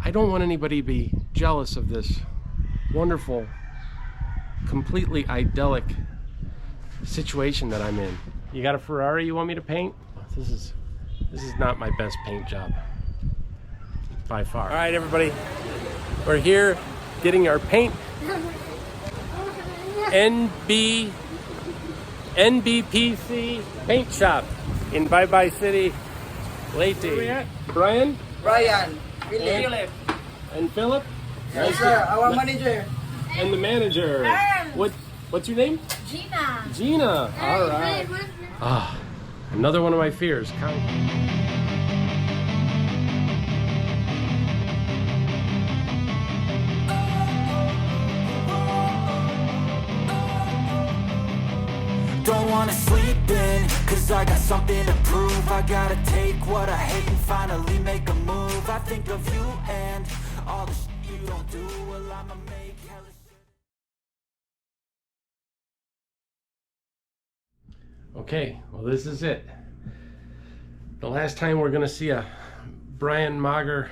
I don't want anybody to be jealous of this wonderful, completely idyllic situation that I'm in. You got a Ferrari you want me to paint? This is not my best paint job by far. All right, everybody, we're here getting our paint. NBPC paint shop in Bye Bye City, Leyte. Where are we at? Brian, Philip. and Philip. Yes, sir. Our manager. And the manager. What's your name? Gina. Gina. All right. Ah, another one of my fears. Don't wanna sleep in, cause I got something to prove. I gotta take what I hate and finally make a move. I think of you and all the shit you don't do. Well, I'ma make hella shit. Okay, well, this is it. The last time we're gonna see a Brian Mager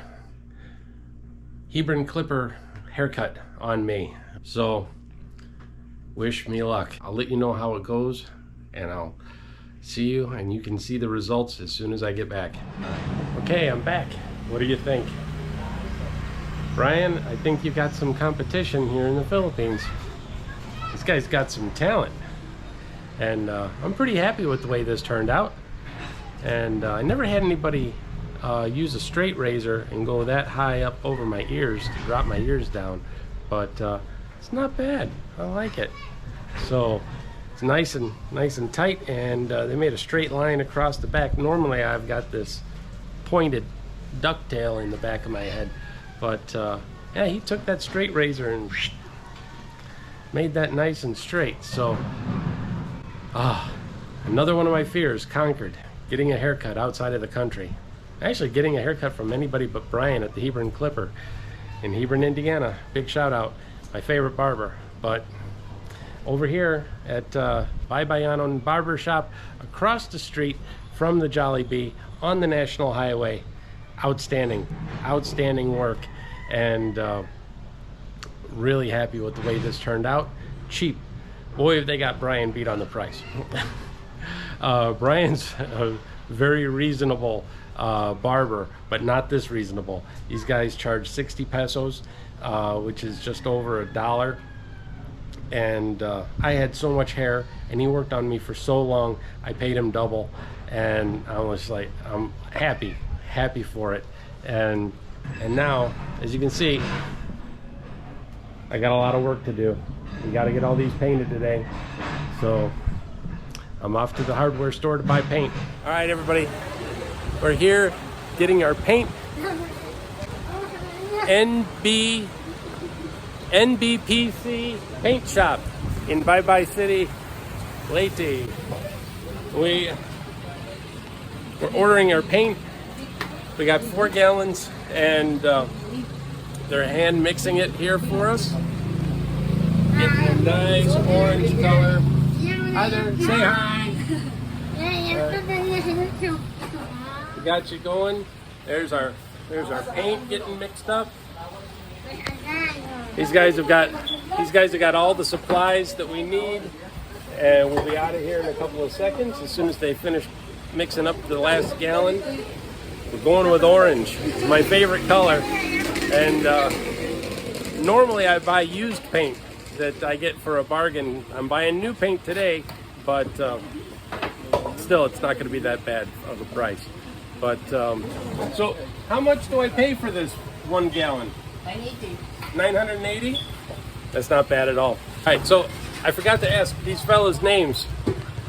Hebron Clipper haircut on me. So wish me luck. I'll let you know how it goes, and I'll see you, and you can see the results as soon as I get back. Okay, I'm back. What do you think? Brian, I think you got some competition here in the Philippines. This guy's got some talent, and I'm pretty happy with the way this turned out. And I never had anybody use a straight razor and go that high up over my ears to drop my ears down, but it's not bad. I like it. So it's nice and tight, and they made a straight line across the back. Normally I've got this pointed ducktail in the back of my head, but yeah, he took that straight razor and made that nice and straight. So another one of my fears conquered, getting a haircut outside of the country. Actually getting a haircut from anybody but Brian at the Hebron Clipper in Hebron, Indiana. Big shout out, my favorite barber. But over here at Bye Bye Yanon Barber Shop across the street from the Jollibee on the National Highway. Outstanding work, and really happy with the way this turned out. Cheap. Boy, have they got Brian beat on the price. Brian's a very reasonable barber, but not this reasonable. These guys charge 60 pesos, which is just over $1. And I had so much hair, and he worked on me for so long, I paid him double, and I was like, I'm happy for it. And now, as you can see, I got a lot of work to do. We got to get all these painted today, so I'm off to the hardware store to buy paint. All right, everybody, we're here getting our paint. NBPC paint shop in Bye Bye City, Leyte. We're ordering our paint. We got 4 gallons, and they're hand mixing it here for us. Getting a nice orange color. Hi there, say hi. We got you going. There's our paint getting mixed up. These guys have got all the supplies that we need, and we'll be out of here in a couple of seconds as soon as they finish mixing up the last gallon. We're going with orange. It's my favorite color, and normally I buy used paint that I get for a bargain. I'm buying new paint today, but still, it's not going to be that bad of a price. But so how much do I pay for this 1 gallon? 980. That's not bad at all. All right, so I forgot to ask these fellas' names.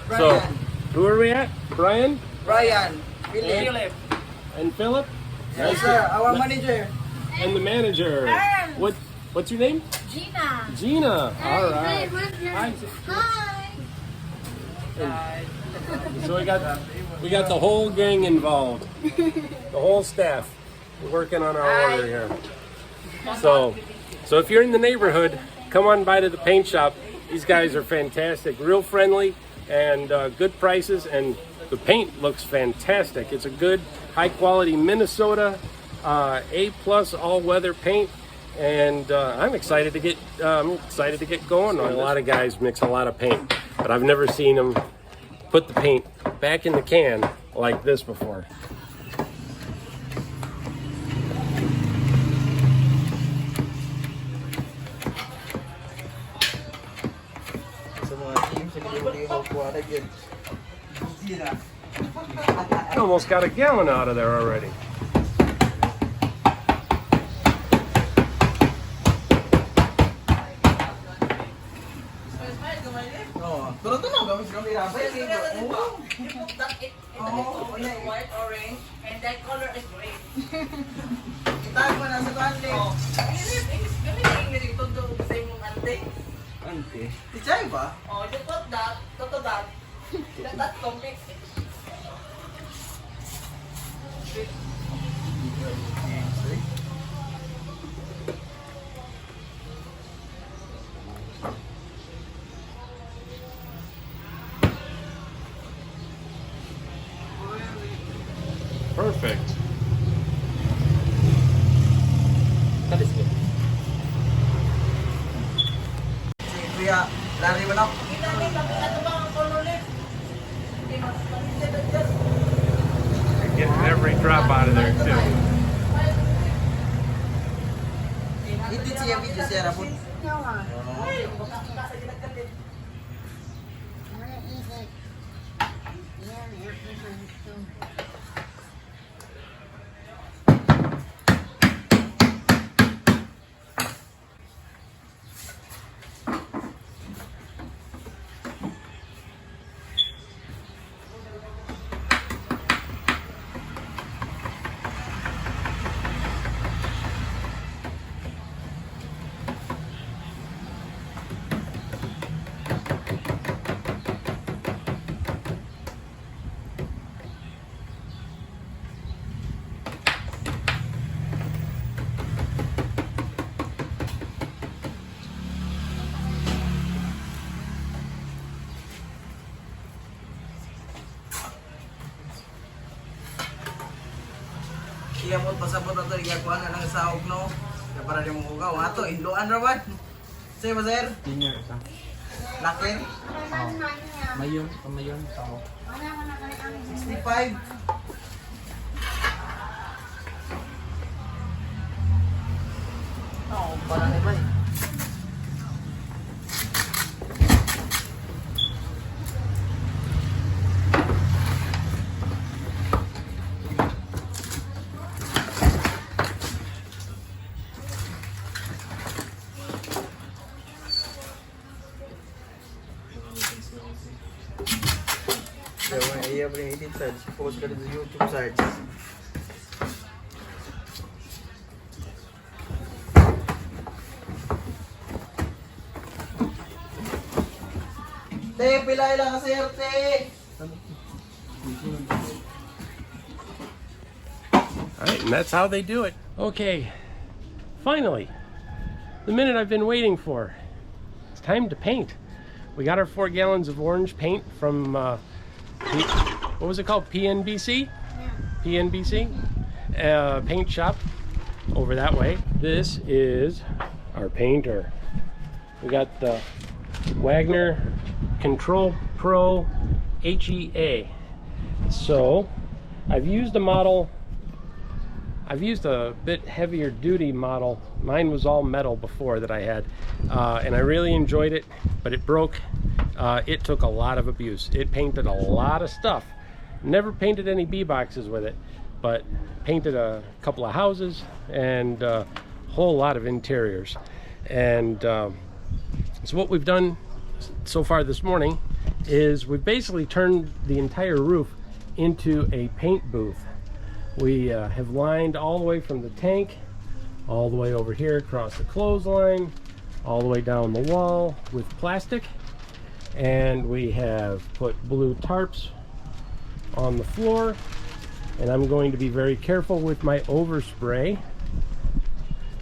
Brian. So who are we at? Brian, Philip. and Philip. Yes, sir. Our manager. And the manager. What's your name? Gina. Gina. All right. Hi. Hi. So we got the whole gang involved, the whole staff. We're working on our order here. So if you're in the neighborhood, come on by to the paint shop. These guys are fantastic, real friendly, and good prices, and the paint looks fantastic. It's a good, high quality Minnesota A+ all-weather paint, and I'm excited to get going. A lot of guys mix a lot of paint, but I've never seen them put the paint back in the can like this before. Almost got a gallon out of there already. White, orange, and that color is gray. Itago mo na sa tuwali. Ito do sa imong ante. Ante? Tichay ba? Oh, you put that, to that. That complex. Perfect. That is good. Kuya, lari mo na. Kita ni tapi ano ba ang color left? Getting every drop out of there too. Hindi siya video siya rapon. Iya mo pasabot ato igakuan na lang sa no. Ya para di mo ugaw ato indoan ra ba? Say ba sir? Junior sa. Lakin Mayon, pamayon sa ako. 65. Oh, para ni ba? Iya boleh edit search, post ke YouTube search. Te, pilay lang kasi te. Alright, and that's how they do it. Okay, finally, the minute I've been waiting for. It's time to paint. We got our 4 gallons of orange paint from what was it called? PNBC? PNBC? Paint shop over that way. This is our painter. We got the Wagner Control Pro HEA. So I've used a model, I've used a bit heavier duty model. Mine was all metal before that I had, and I really enjoyed it, but it broke. It took a lot of abuse. It painted a lot of stuff. Never painted any bee boxes with it, but painted a couple of houses and a whole lot of interiors. And so what we've done so far this morning is we've basically turned the entire roof into a paint booth. We have lined all the way from the tank, all the way over here across the clothesline, all the way down the wall with plastic. And we have put blue tarps on the floor, and I'm going to be very careful with my overspray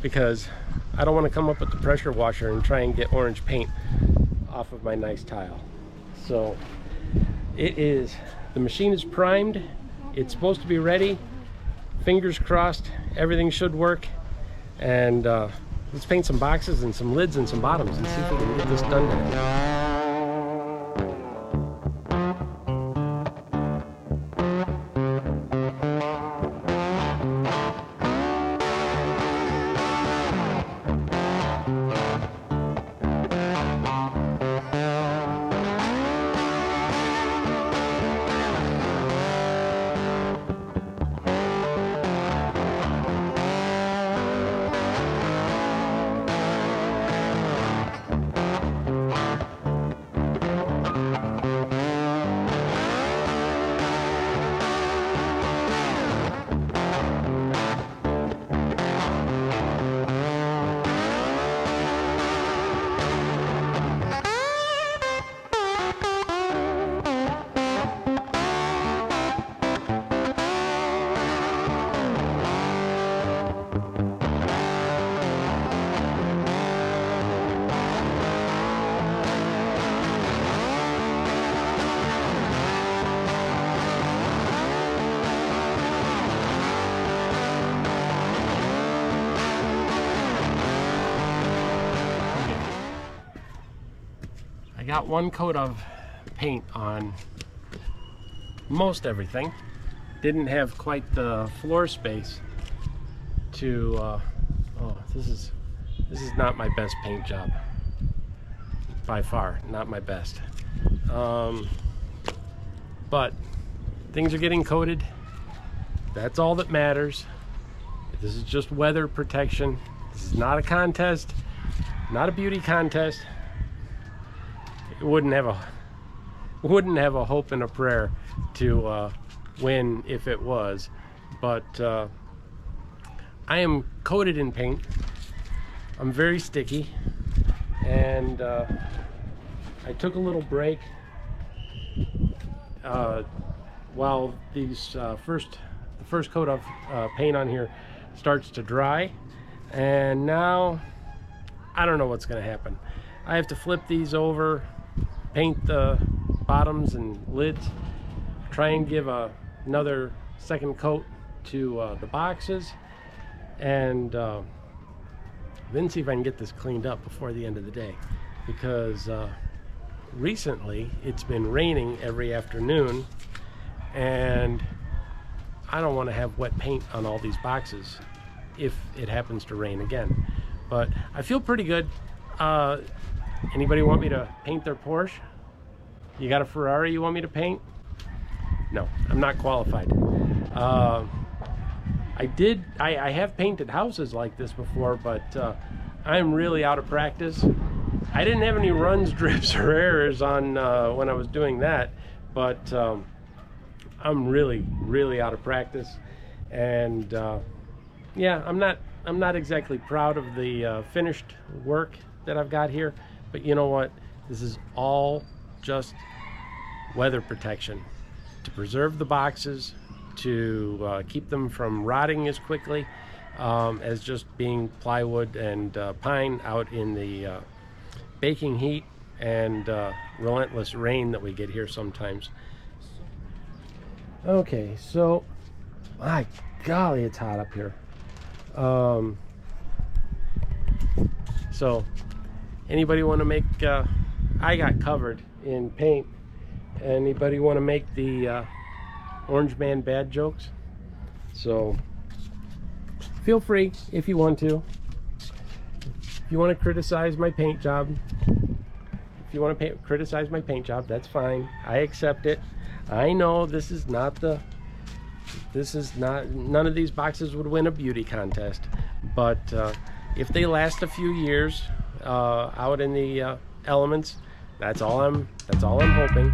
because I don't want to come up with the pressure washer and try and get orange paint off of my nice tile. So it is, the machine is primed, it's supposed to be ready fingers crossed, everything should work. And let's paint some boxes and some lids and some bottoms and see if we can get this done today. I got one coat of paint on most everything. Didn't have quite the floor space to oh, this is not my best paint job by far, not my best, but things are getting coated. That's all that matters. This is just weather protection. This is not a contest, not a beauty contest. It wouldn't have a hope and a prayer to win if it was, but I am coated in paint. I'm very sticky, and I took a little break while these the first coat of paint on here starts to dry, and now I don't know what's going to happen. I have to flip these over, paint the bottoms and lids, try and give another second coat to the boxes, and then see if I can get this cleaned up before the end of the day, because recently it's been raining every afternoon, and I don't want to have wet paint on all these boxes if it happens to rain again. But I feel pretty good. Anybody want me to paint their Porsche? You got a Ferrari you want me to paint? No, I'm not qualified. I have painted houses like this before, but I'm really out of practice. I didn't have any runs, drips, or errors on when I was doing that, but I'm really out of practice, and yeah, I'm not exactly proud of the finished work that I've got here, but you know what? This is all just weather protection to preserve the boxes, to keep them from rotting as quickly as just being plywood and pine out in the baking heat and relentless rain that we get here sometimes. Okay, so my golly, it's hot up here. So anybody want to make I got covered in paint. Anybody want to make the orange man bad jokes? So feel free if you want to. If you want to criticize my paint job, criticize my paint job, that's fine. I accept it. I know none of these boxes would win a beauty contest, but if they last a few years out in the elements, that's all I'm hoping.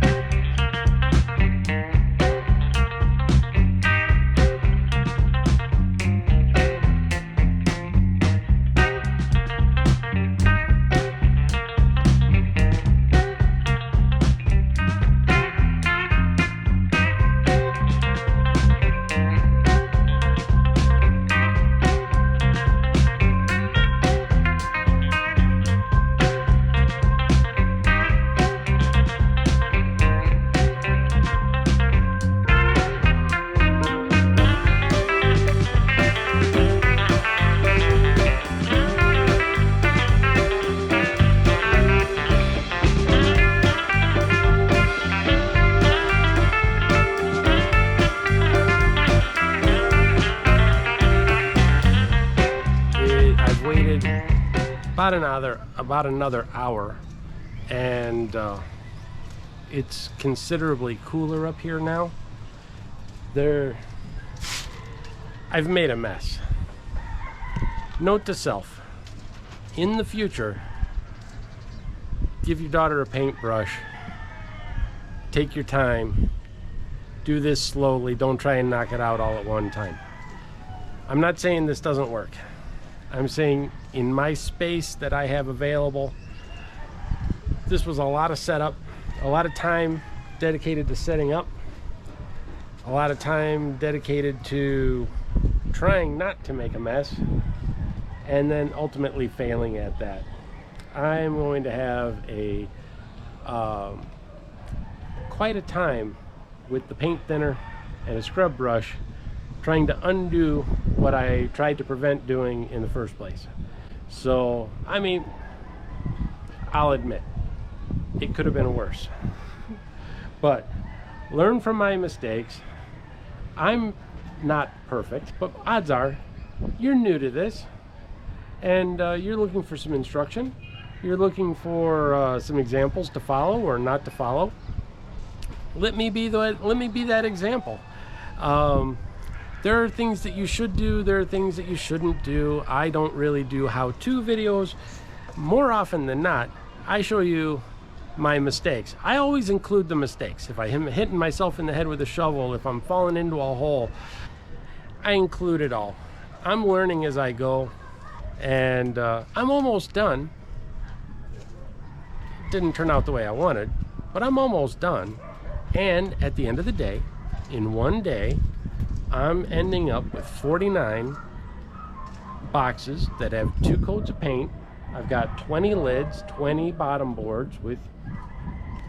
waited about another hour, and it's considerably cooler up here now. I've made a mess. Note to self, in the future, give your daughter a paintbrush, take your time, do this slowly, don't try and knock it out all at one time. I'm not saying this doesn't work. I'm saying in my space that I have available, this was a lot of setup, a lot of time dedicated to setting up, a lot of time dedicated to trying not to make a mess, and then ultimately failing at that. I'm going to have a quite a time with the paint thinner and a scrub brush trying to undo what I tried to prevent doing in the first place. So, I mean, I'll admit, it could have been worse. But learn from my mistakes. I'm not perfect, but odds are you're new to this, and you're looking for some instruction. You're looking for some examples to follow or not to follow. Let me be that example. There are things that you should do, there are things that you shouldn't do. I don't really do how-to videos. More often than not, I show you my mistakes. I always include the mistakes. If I'm hitting myself in the head with a shovel, if I'm falling into a hole, I include it all. I'm learning as I go, and I'm almost done. It didn't turn out the way I wanted, but I'm almost done. And at the end of the day, in one day, I'm ending up with 49 boxes that have 2 coats of paint. I've got 20 lids, 20 bottom boards with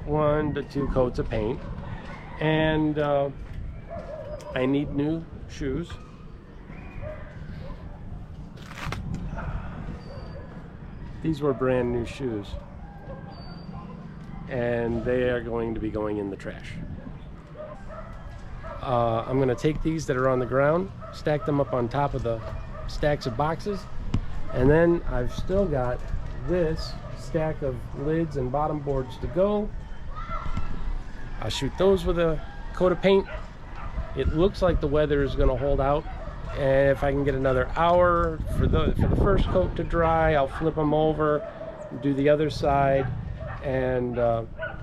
1 to 2 coats of paint, and I need new shoes. These were brand new shoes, and they are going to be going in the trash. I'm going to take these that are on the ground, stack them up on top of the stacks of boxes, and then I've still got this stack of lids and bottom boards to go. I'll shoot those with a coat of paint. It looks like the weather is going to hold out, and if I can get another hour for the first coat to dry, I'll flip them over, do the other side, and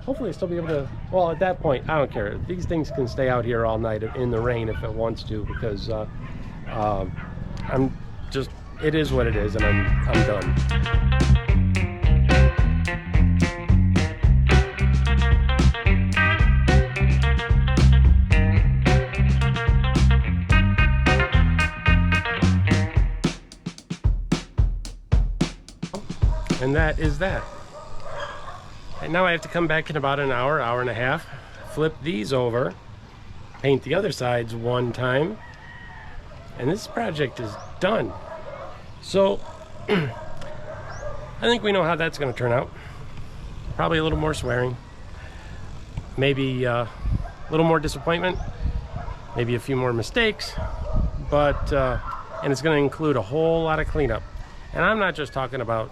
hopefully I'll still be able to, well, at that point, I don't care. These things can stay out here all night in the rain if it wants to, because it is what it is, and I'm done. And that is that. And now I have to come back in about an hour, hour and a half, flip these over, paint the other sides one time, and this project is done. So I think we know how that's going to turn out. Probably a little more swearing, maybe a little more disappointment, maybe a few more mistakes, but and it's going to include a whole lot of cleanup. And I'm not just talking about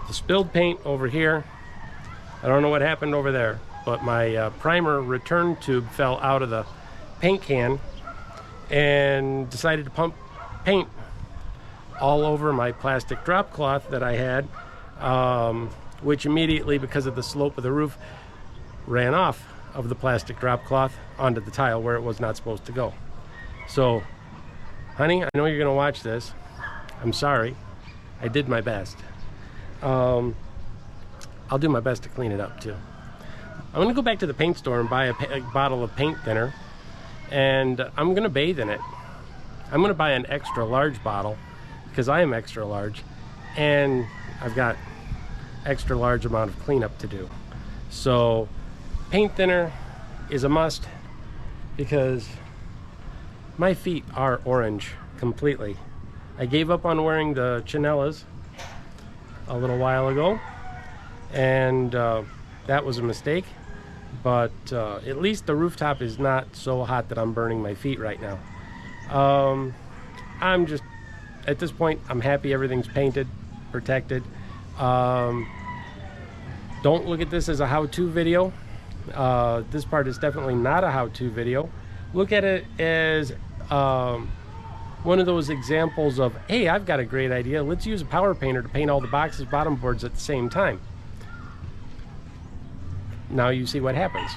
the spilled paint over here. I don't know what happened over there, but my primer return tube fell out of the paint can and decided to pump paint all over my plastic drop cloth that I had, which immediately, because of the slope of the roof, ran off of the plastic drop cloth onto the tile where it was not supposed to go. So, honey, I know you're gonna watch this. I'm sorry. I did my best. I'll do my best to clean it up too. I'm gonna go back to the paint store and buy a bottle of paint thinner, and I'm gonna bathe in it. I'm gonna buy an extra large bottle because I am extra large, and I've got extra large amount of cleanup to do. So paint thinner is a must, because my feet are orange completely. I gave up on wearing the chanellas a little while ago, and that was a mistake, but at least the rooftop is not so hot that I'm burning my feet right now. I'm just, at this point, I'm happy everything's painted. protected. Don't look at this as a how-to video. This part is definitely not a how-to video. Look at it as one of those examples of, hey, I've got a great idea. Let's use a power painter to paint all the boxes bottom boards at the same time. Now you see what happens.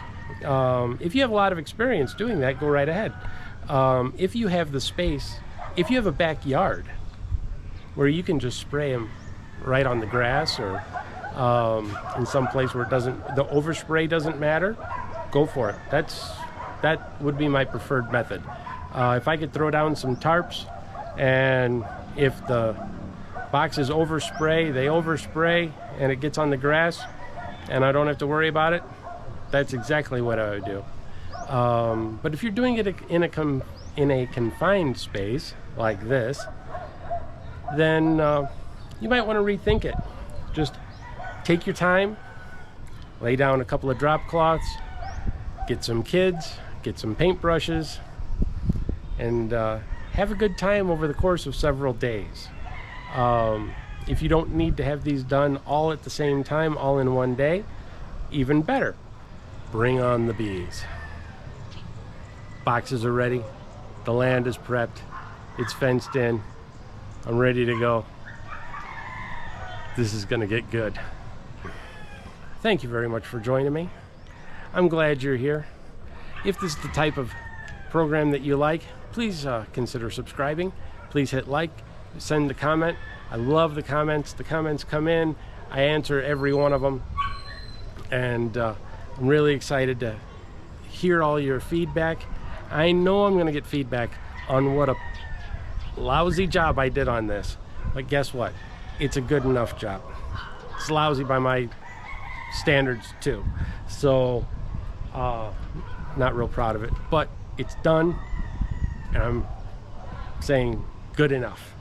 If you have a lot of experience doing that, go right ahead. If you have the space, if you have a backyard where you can just spray them right on the grass, or in some place where the overspray doesn't matter, go for it. That would be my preferred method. If I could throw down some tarps, and if the boxes overspray, they overspray, and it gets on the grass, and I don't have to worry about it, that's exactly what I would do. But if you're doing it in a confined space like this, then you might want to rethink it. Just take your time, lay down a couple of drop cloths, get some kids, get some paintbrushes, and have a good time over the course of several days. If you don't need to have these done all at the same time, all in one day, even better. Bring on the bees. Boxes are ready. The land is prepped. It's fenced in. I'm ready to go. This is going to get good. Thank you very much for joining me. I'm glad you're here. If this is the type of program that you like, please consider subscribing. Please hit like, send a comment. I love the comments. The comments come in. I answer every one of them. And I'm really excited to hear all your feedback. I know I'm going to get feedback on what a lousy job I did on this. But guess what? It's a good enough job. It's lousy by my standards too. So, not real proud of it. But it's done. And I'm saying good enough.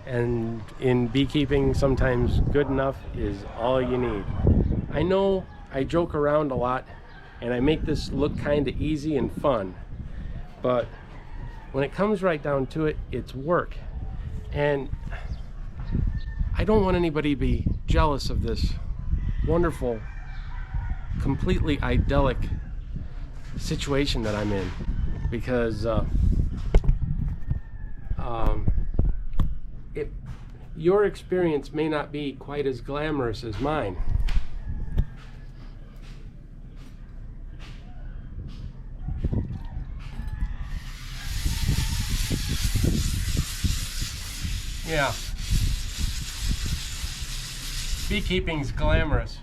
And in beekeeping, sometimes good enough is all you need. I know I joke around a lot and I make this look kind of easy and fun, but when it comes right down to it, it's work. And I don't want anybody to be jealous of this wonderful, completely idyllic situation that I'm in, because your experience may not be quite as glamorous as mine. Yeah. Beekeeping's glamorous,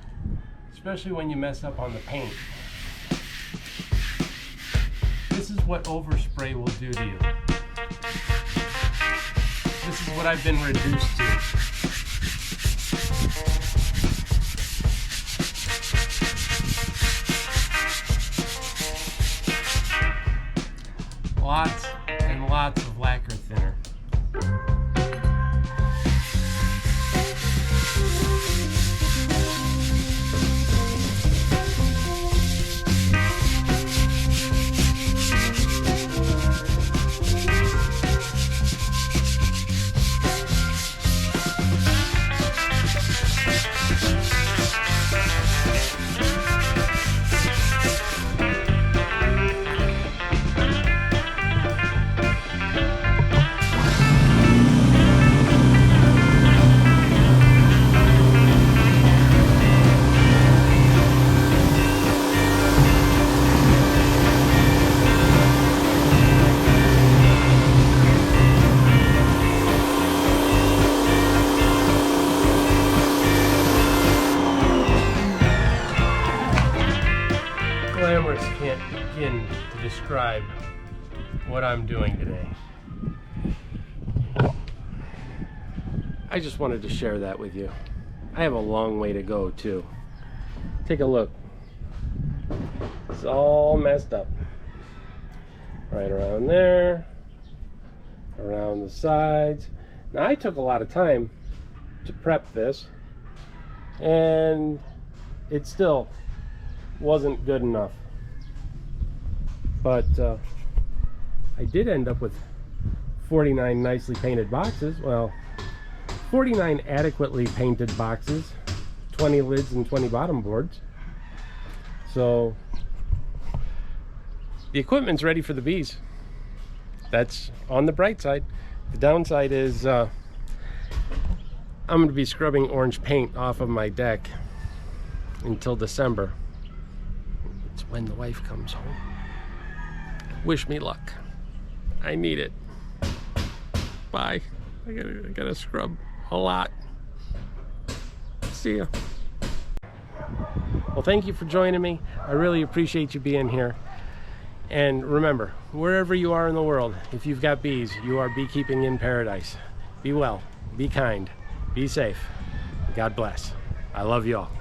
especially when you mess up on the paint. This is what overspray will do to you. This is what I've been reduced to. Lots and lots of lacquer thinner. Glamorous can't begin to describe what I'm doing today. I just wanted to share that with you. I have a long way to go too. Take a look. It's all messed up. Right around there, around the sides. Now I took a lot of time to prep this, and it still wasn't good enough. But I did end up with 49 nicely painted boxes. Well, 49 adequately painted boxes, 20 lids and 20 bottom boards. So the equipment's ready for the bees. That's on the bright side. The downside is I'm going to be scrubbing orange paint off of my deck until December. It's when the wife comes home. Wish me luck. I need it. Bye. I gotta scrub a lot. See ya. Well, thank you for joining me. I really appreciate you being here. And remember, wherever you are in the world, if you've got bees, you are beekeeping in paradise. Be well, be kind, be safe. God bless. I love you all.